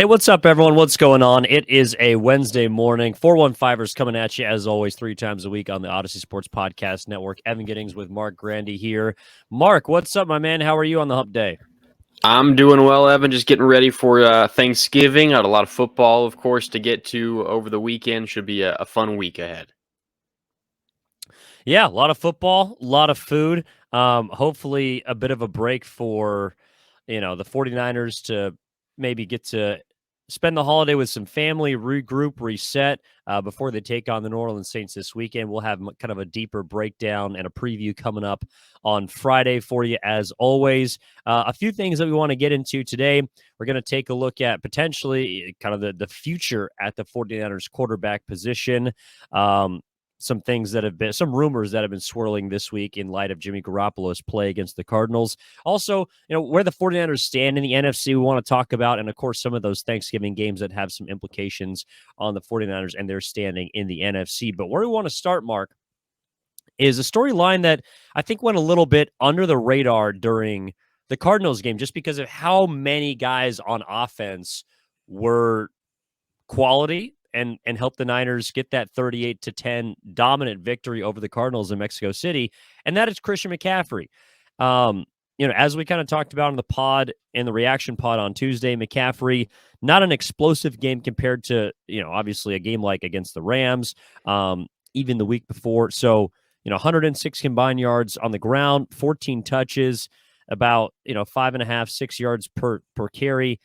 Hey, what's up, everyone? What's going on? It is a Wednesday morning. 415ers coming at you, as always, 3 times a week on the Odyssey Sports Podcast Network. Evan Giddings with Marc Grandy here. Marc, what's up, my man? How are you on the hump day? I'm doing well, Evan. Just getting ready for Thanksgiving. Got a lot of football, of course, to get to over the weekend. Should be a fun week ahead. Yeah, a lot of football, a lot of food. Hopefully a bit of a break for, the 49ers to maybe get to spend the holiday with some family, regroup, reset before they take on the New Orleans Saints this weekend. We'll have kind of a deeper breakdown and a preview coming up on Friday for you, as always. A few things that we want to get into today. We're going to take a look at potentially kind of the future at the 49ers quarterback position. Some things that have been, some rumors that have been swirling this week in light of Jimmy Garoppolo's play against the Cardinals. Also, where the 49ers stand in the NFC, we want to talk about, and of course, some of those Thanksgiving games that have some implications on the 49ers and their standing in the NFC. But where we want to start, Marc, is a storyline that I think went a little bit under the radar during the Cardinals game, just because of how many guys on offense were quality and help the Niners get that 38-10 dominant victory over the Cardinals in Mexico City, and that is Christian McCaffrey. As we kind of talked about in the pod, in the reaction pod on Tuesday, McCaffrey, not an explosive game compared to, obviously a game like against the Rams, even the week before. So, 106 combined yards on the ground, 14 touches, about, 5.5, 6 yards per carry.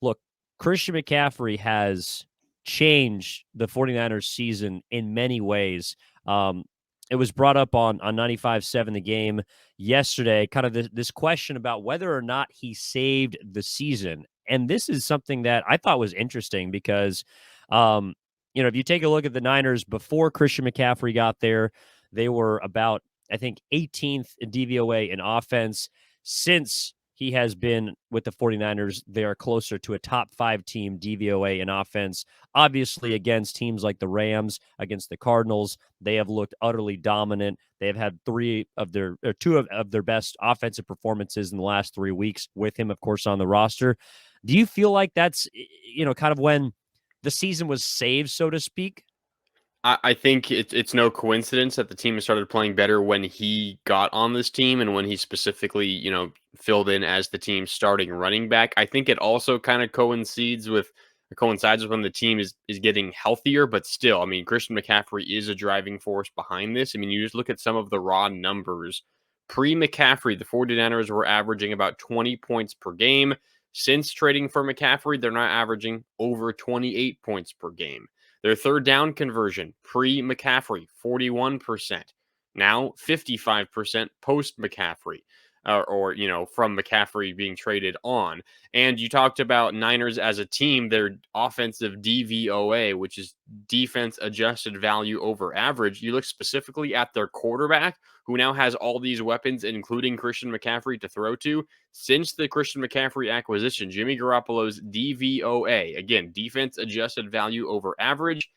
Look, Christian McCaffrey has changed the 49ers season in many ways. It was brought up on 95.7 The Game yesterday, kind of this question about whether or not he saved the season. And this is something that I thought was interesting because, if you take a look at the Niners before Christian McCaffrey got there, they were about, I think, 18th DVOA in offense. Since he has been with the 49ers, they are closer to a top 5 team DVOA in offense. Obviously, against teams like the Rams, against the Cardinals, they have looked utterly dominant. They have had two of their best offensive performances in the last 3 weeks with him, of course, on the roster. Do you feel like that's, kind of when the season was saved, so to speak? I think it's no coincidence that the team has started playing better when he got on this team and when he specifically, filled in as the team's starting running back. I think it also kind of coincides with when the team is getting healthier, but still, I mean, Christian McCaffrey is a driving force behind this. I mean, you just look at some of the raw numbers. Pre-McCaffrey, the 49ers were averaging about 20 points per game. Since trading for McCaffrey, they're now averaging over 28 points per game. Their third down conversion, pre-McCaffrey, 41%. Now 55% post-McCaffrey, from McCaffrey being traded on. And you talked about Niners as a team, their offensive DVOA, which is defense adjusted value over average. You look specifically at their quarterback, who now has all these weapons, including Christian McCaffrey, to throw to. Since the Christian McCaffrey acquisition, Jimmy Garoppolo's DVOA, again, defense adjusted value over average,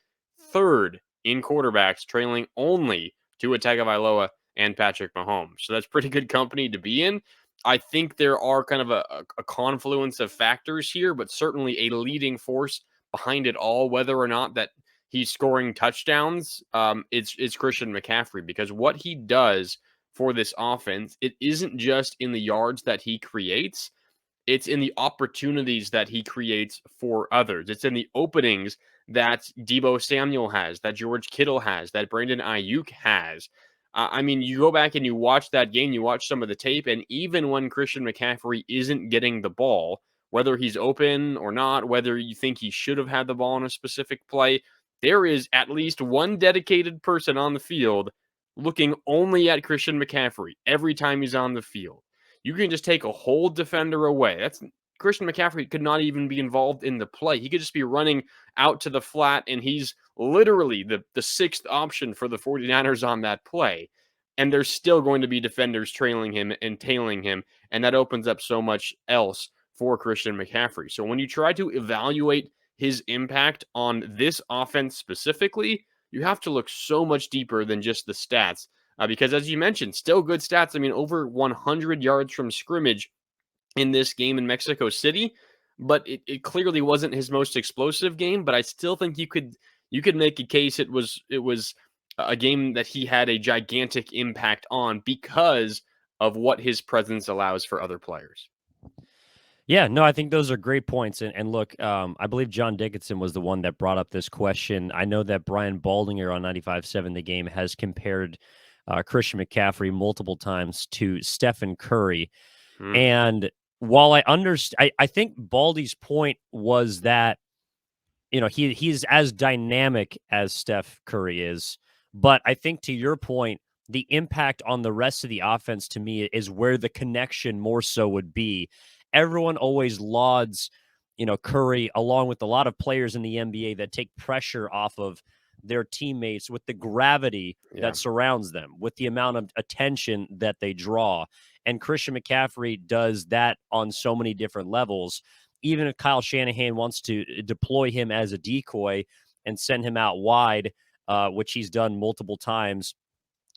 third in quarterbacks, trailing only Tua Tagovailoa and Patrick Mahomes. So that's pretty good company to be in. I think there are kind of a confluence of factors here, but certainly a leading force behind it all, whether or not that he's scoring touchdowns, it's Christian McCaffrey, because what he does for this offense, it isn't just in the yards that he creates, it's in the opportunities that he creates for others. It's in the openings that Deebo Samuel has, that George Kittle has, that Brandon Ayuk has. I mean, you go back and you watch that game, you watch some of the tape, and even when Christian McCaffrey isn't getting the ball, whether he's open or not, whether you think he should have had the ball in a specific play, there is at least one dedicated person on the field looking only at Christian McCaffrey every time he's on the field. You can just take a whole defender away. That's Christian McCaffrey could not even be involved in the play. He could just be running out to the flat, and he's literally the sixth option for the 49ers on that play. And there's still going to be defenders trailing him and tailing him, and that opens up so much else for Christian McCaffrey. So when you try to evaluate his impact on this offense specifically, you have to look so much deeper than just the stats. Because as you mentioned, still good stats. I mean, over 100 yards from scrimmage in this game in Mexico City. but it clearly wasn't his most explosive game. But I still think you could make a case it was a game that he had a gigantic impact on because of what his presence allows for other players. Yeah, no, I think those are great points. And look, I believe John Dickinson was the one that brought up this question. I know that Brian Baldinger on 95.7 The Game has compared Christian McCaffrey multiple times to Stephen Curry. Hmm. And while I understand, I think Baldy's point was that he's as dynamic as Steph Curry is, but I think to your point, the impact on the rest of the offense to me is where the connection more so would be. Everyone always lauds, Curry along with a lot of players in the NBA that take pressure off of their teammates with the gravity Yeah. that surrounds them, with the amount of attention that they draw. And Christian McCaffrey does that on so many different levels. Even if Kyle Shanahan wants to deploy him as a decoy and send him out wide, which he's done multiple times,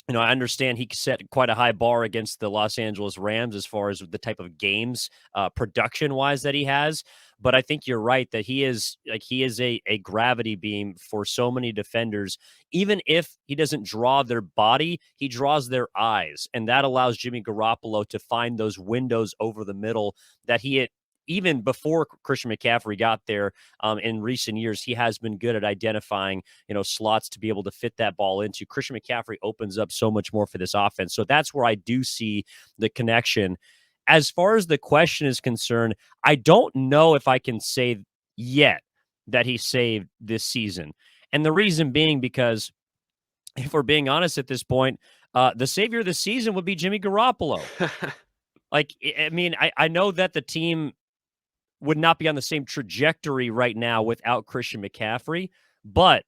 I understand he set quite a high bar against the Los Angeles Rams as far as the type of games, production wise, that he has. But I think you're right that he is a gravity beam for so many defenders. Even if he doesn't draw their body, he draws their eyes, and that allows Jimmy Garoppolo to find those windows over the middle that he had. Even before Christian McCaffrey got there, in recent years, he has been good at identifying slots to be able to fit that ball into. Christian McCaffrey opens up so much more for this offense. So that's where I do see the connection. As far as the question is concerned, I don't know if I can say yet that he saved this season. And the reason being because if we're being honest at this point, the savior of the season would be Jimmy Garoppolo. Like, I mean, I know that the team would not be on the same trajectory right now without Christian McCaffrey, but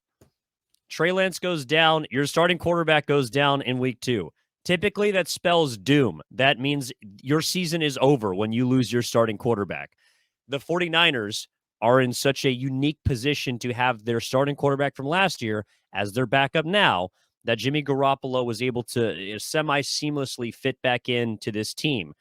Trey Lance goes down, your starting quarterback goes down in week 2. Typically, that spells doom. That means your season is over when you lose your starting quarterback. The 49ers are in such a unique position to have their starting quarterback from last year as their backup now that Jimmy Garoppolo was able to semi-seamlessly fit back into this team.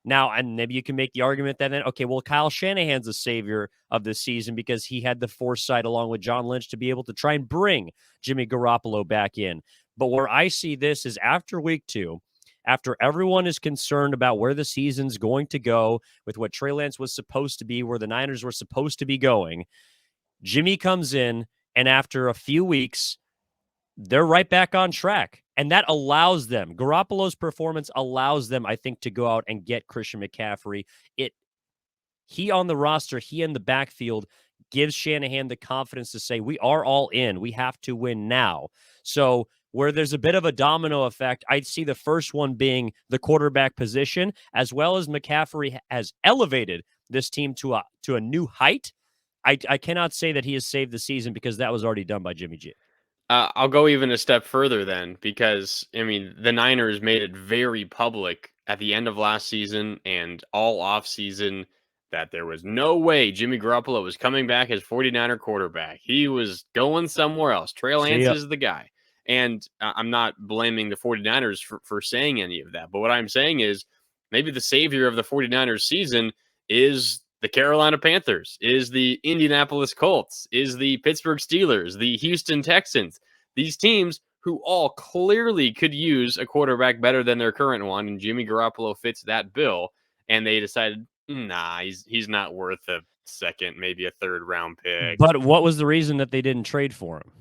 Now, and maybe you can make the argument that then, okay, well, Kyle Shanahan's the savior of this season because he had the foresight along with John Lynch to be able to try and bring Jimmy Garoppolo back in. But where I see this is after week 2, after everyone is concerned about where the season's going to go with what Trey Lance was supposed to be, where the Niners were supposed to be going, Jimmy comes in, and after a few weeks, they're right back on track. And that allows them, Garoppolo's performance allows them, I think, to go out and get Christian McCaffrey. He on the roster, he in the backfield gives Shanahan the confidence to say, we are all in. We have to win now. So where there's a bit of a domino effect, I'd see the first one being the quarterback position, as well as McCaffrey has elevated this team to a new height. I cannot say that he has saved the season because that was already done by Jimmy G. I'll go even a step further then, because I mean the Niners made it very public at the end of last season and all off season that there was no way Jimmy Garoppolo was coming back as 49er quarterback. He was going somewhere else. Trey See Lance ya. is the guy. And I'm not blaming the 49ers for saying any of that. But what I'm saying is maybe the savior of the 49ers season is the Carolina Panthers, is the Indianapolis Colts, is the Pittsburgh Steelers, the Houston Texans. These teams who all clearly could use a quarterback better than their current one, and Jimmy Garoppolo fits that bill. And they decided, nah, he's not worth a second, maybe a third round pick. But what was the reason that they didn't trade for him?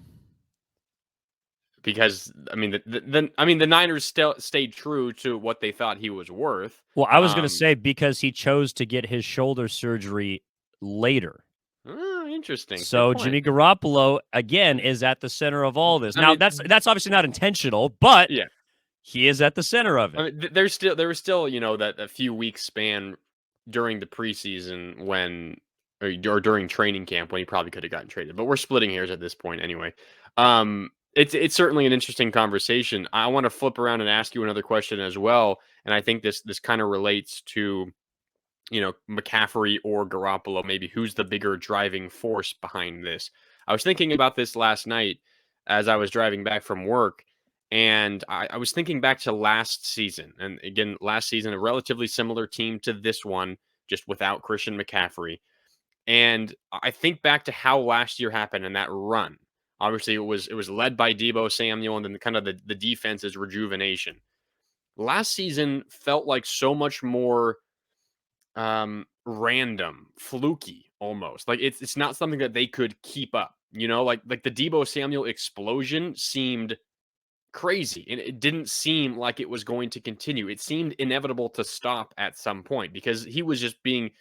Because I mean, the Niners still stayed true to what they thought he was worth. Well, I was going to Um, say because he chose to get his shoulder surgery later. Interesting. Good So point. Jimmy Garoppolo again is at the center of all this. I Now mean, that's obviously not intentional, but yeah. he is at the center of I it. mean, there was still that a few weeks span during the preseason when or during training camp when he probably could have gotten traded. But we're splitting hairs at this point anyway. It's certainly an interesting conversation. I want to flip around and ask you another question as well, and I think this kind of relates to McCaffrey or Garoppolo. Maybe who's the bigger driving force behind this? I was thinking about this last night as I was driving back from work. And I was thinking back to last season. And again, last season, a relatively similar team to this one, just without Christian McCaffrey. And I think back to how last year happened in that run. Obviously, it was led by Debo Samuel, and then kind of the defense's rejuvenation. Last season felt like so much more random, fluky almost. Like it's not something that they could keep up. Like the Debo Samuel explosion seemed crazy, and it didn't seem like it was going to continue. It seemed inevitable to stop at some point because he was just being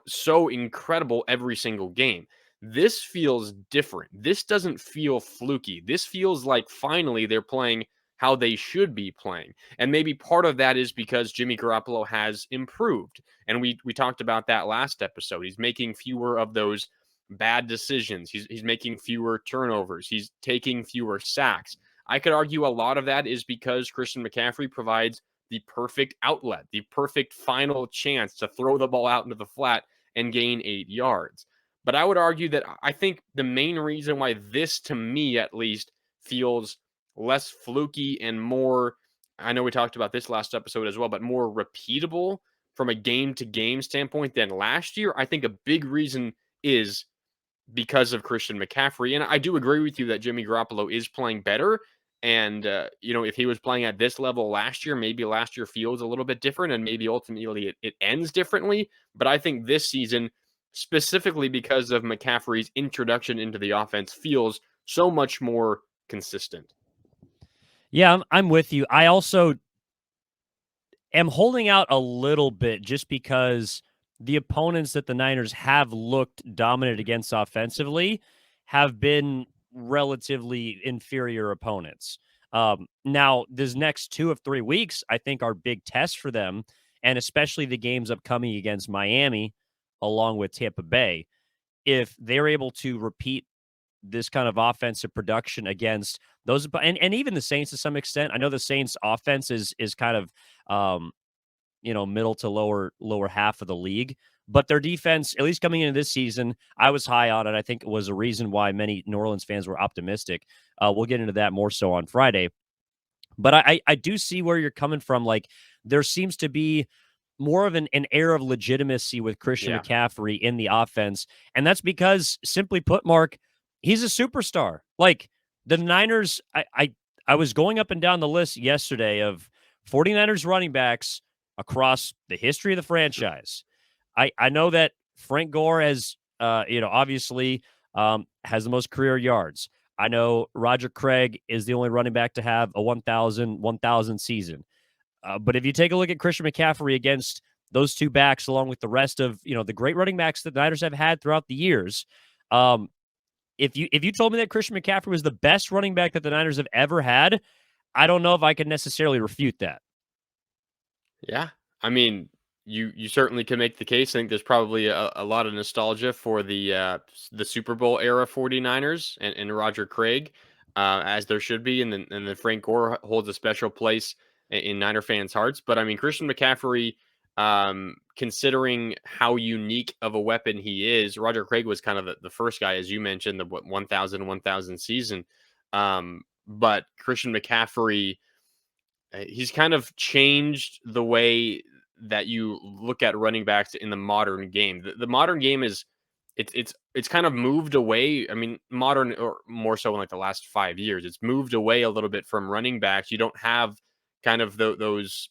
so incredible every single game. This feels different. This doesn't feel fluky. This feels like finally they're playing how they should be playing. And maybe part of that is because Jimmy Garoppolo has improved. And we talked about that last episode. He's making fewer of those bad decisions. He's making fewer turnovers. He's taking fewer sacks. I could argue a lot of that is because Christian McCaffrey provides the perfect outlet, the perfect final chance to throw the ball out into the flat and gain 8 yards. But I would argue that I think the main reason why this, to me at least, feels less fluky and more, I know we talked about this last episode as well, but more repeatable from a game to game standpoint than last year. I think a big reason is because of Christian McCaffrey. And I do agree with you that Jimmy Garoppolo is playing better. And, if he was playing at this level last year, maybe last year feels a little bit different and maybe ultimately it ends differently. But I think this season, specifically because of McCaffrey's introduction into the offense, feels so much more consistent. Yeah, I'm with you. I also am holding out a little bit just because the opponents that the Niners have looked dominant against offensively have been relatively inferior opponents. Now, this next 2 of 3 weeks, I think, are big tests for them, and especially the games upcoming against Miami along with Tampa Bay. If they're able to repeat this kind of offensive production against those, and even the Saints to some extent. I know the Saints offense is kind of middle to lower half of the league, but their defense, at least coming into this season, I was high on it. I think it was a reason why many New Orleans fans were optimistic. We'll get into that more so on Friday. But I do see where you're coming from. Like, there seems to be more of an air of legitimacy with Christian Yeah. McCaffrey in the offense. And that's because, simply put, Mark, he's a superstar. Like, the Niners, I was going up and down the list yesterday of 49ers running backs across the history of the franchise. I know that Frank Gore has, obviously has the most career yards. I know Roger Craig is the only running back to have a 1,000 season. But if you take a look at Christian McCaffrey against those two backs, along with the rest of the great running backs that the Niners have had throughout the years, if you told me that Christian McCaffrey was the best running back that the Niners have ever had, I don't know if I could necessarily refute that. Yeah. I mean, you certainly can make the case. I think there's probably a lot of nostalgia for the Super Bowl era 49ers and Roger Craig, as there should be, and then Frank Gore holds a special place in Niner fans' hearts. But I mean, Christian McCaffrey, considering how unique of a weapon he is, Roger Craig was kind of the first guy, as you mentioned, the 1,000 season. But Christian McCaffrey, he's kind of changed the way that you look at running backs in the modern game. The modern game is it's kind of moved away. I mean, modern, or more so in like the last 5 years, it's moved away a little bit from running backs. You don't have kind of those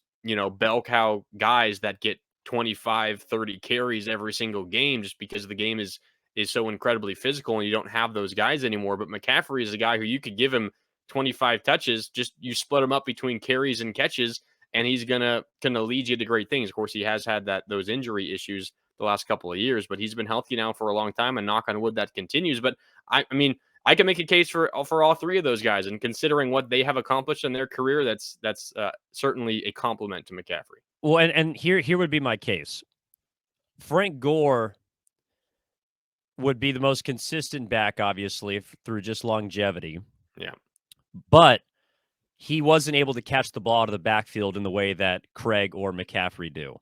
bell cow guys that get 25, 30 carries every single game just because the game is so incredibly physical, and you don't have those guys anymore. But McCaffrey is a guy who you could give him 25 touches, just you split him up between carries and catches, and he's gonna lead you to great things. Of course, he has had those injury issues the last couple of years, but he's been healthy now for a long time, and knock on wood that continues. But I mean, I can make a case for all three of those guys, and considering what they have accomplished in their career, that's certainly a compliment to McCaffrey. Well, and here would be my case. Frank Gore would be the most consistent back, obviously, through just longevity. Yeah. But he wasn't able to catch the ball out of the backfield in the way that Craig or McCaffrey do.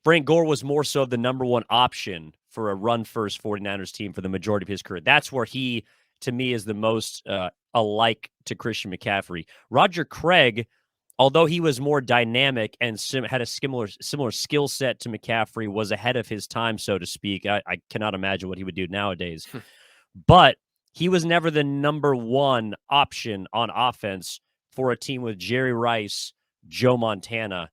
Frank Gore was more so the number one option for a run-first 49ers team for the majority of his career. That's where he, to me, is the most alike to Christian McCaffrey. Roger Craig although he was more dynamic and had a similar skill set to McCaffrey, was ahead of his time, so to speak. I cannot imagine what he would do nowadays. But he was never the number one option on offense for a team with Jerry Rice, Joe Montana.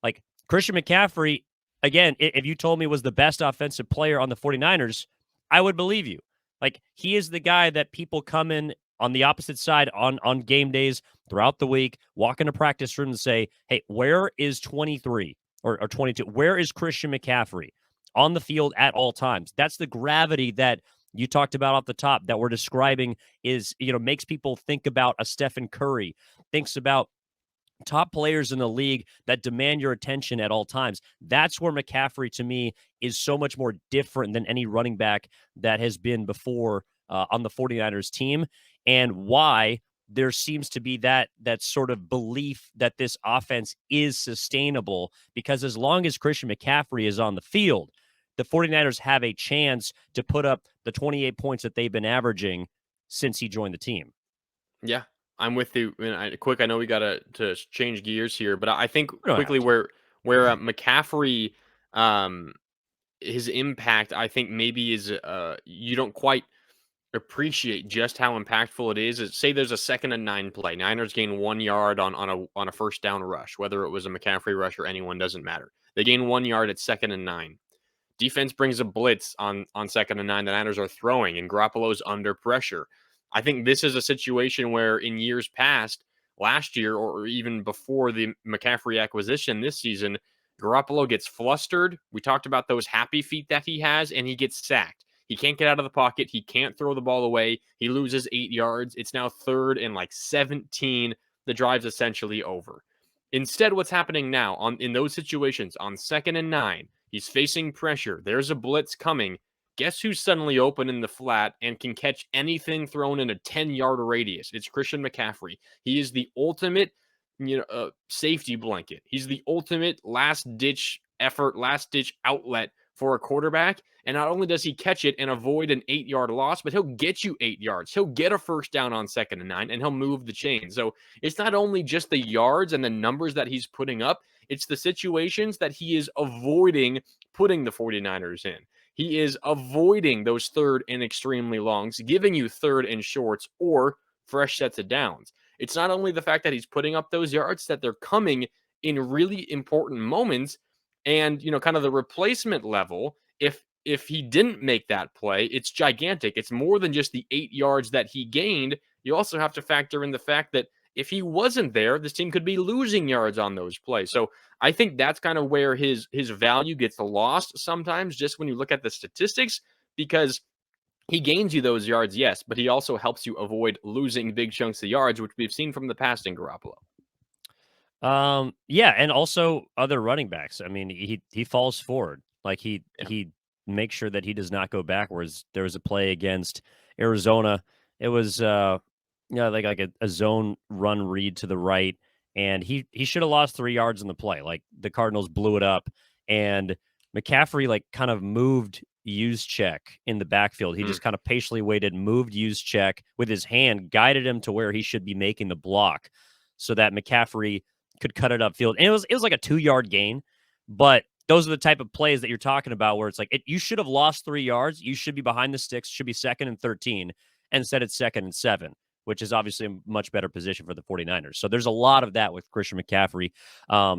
Like Christian McCaffrey, again, if you told me was the best offensive player on the 49ers, I would believe you. Like he is the guy that people come in on the opposite side on game days throughout the week, walk into practice room and say, hey, where is 23 or 22? Where is Christian McCaffrey on the field at all times? That's the gravity that you talked about off the top that we're describing is, makes people think about a Stephen Curry, thinks about top players in the league that demand your attention at all times. That's where McCaffrey, to me, is so much more different than any running back that has been before on the 49ers team, and why there seems to be that sort of belief that this offense is sustainable, because as long as Christian McCaffrey is on the field, the 49ers have a chance to put up the 28 points that they've been averaging since he joined the team. Yeah, I'm with you. I know we got to change gears here, but I think We don't have quickly to. where McCaffrey, um, his impact, I think maybe is you don't quite appreciate just how impactful it is. Say there's a 2nd and 9 play. Niners gain 1 yard on a first down rush, whether it was a McCaffrey rush or anyone, doesn't matter. They gain 1 yard at 2nd and 9. Defense brings a blitz on 2nd and 9. The Niners are throwing, and Garoppolo's under pressure. I think this is a situation where in years past, last year or even before the McCaffrey acquisition this season, Garoppolo gets flustered. We talked about those happy feet that he has, and he gets sacked. He can't get out of the pocket. He can't throw the ball away. He loses 8 yards. It's now 3rd and 17. The drive's essentially over. Instead, what's happening now in those situations on 2nd and 9, he's facing pressure. There's a blitz coming. Guess who's suddenly open in the flat and can catch anything thrown in a 10-yard radius? It's Christian McCaffrey. He is the ultimate, safety blanket. He's the ultimate last-ditch effort, last-ditch outlet for a quarterback. And not only does he catch it and avoid an 8-yard loss, but he'll get you 8 yards. He'll get a first down on 2nd and 9, and he'll move the chain. So it's not only just the yards and the numbers that he's putting up, it's the situations that he is avoiding putting the 49ers in. He is avoiding those 3rd and extremely longs, giving you 3rd and shorts or fresh sets of downs. It's not only the fact that he's putting up those yards, that they're coming in really important moments. And, kind of the replacement level, if he didn't make that play, it's gigantic. It's more than just the 8 yards that he gained. You also have to factor in the fact that if he wasn't there, this team could be losing yards on those plays. So I think that's kind of where his value gets lost sometimes, just when you look at the statistics, because he gains you those yards, yes, but he also helps you avoid losing big chunks of yards, which we've seen from the past in Garoppolo. Yeah, and also other running backs. I mean, he falls forward. Like he makes sure that he does not go backwards. There was a play against Arizona. It was like a zone run read to the right, and he should have lost 3 yards in the play. Like the Cardinals blew it up, and McCaffrey like kind of moved Juszczyk in the backfield. He just kind of patiently waited, moved Juszczyk with his hand, guided him to where he should be making the block, so that McCaffrey could cut it upfield. And it was like a 2-yard gain, but those are the type of plays that you're talking about where it's like you should have lost 3 yards. You should be behind the sticks, should be 2nd and 13, and instead it's 2nd and 7, which is obviously a much better position for the 49ers. So there's a lot of that with Christian McCaffrey.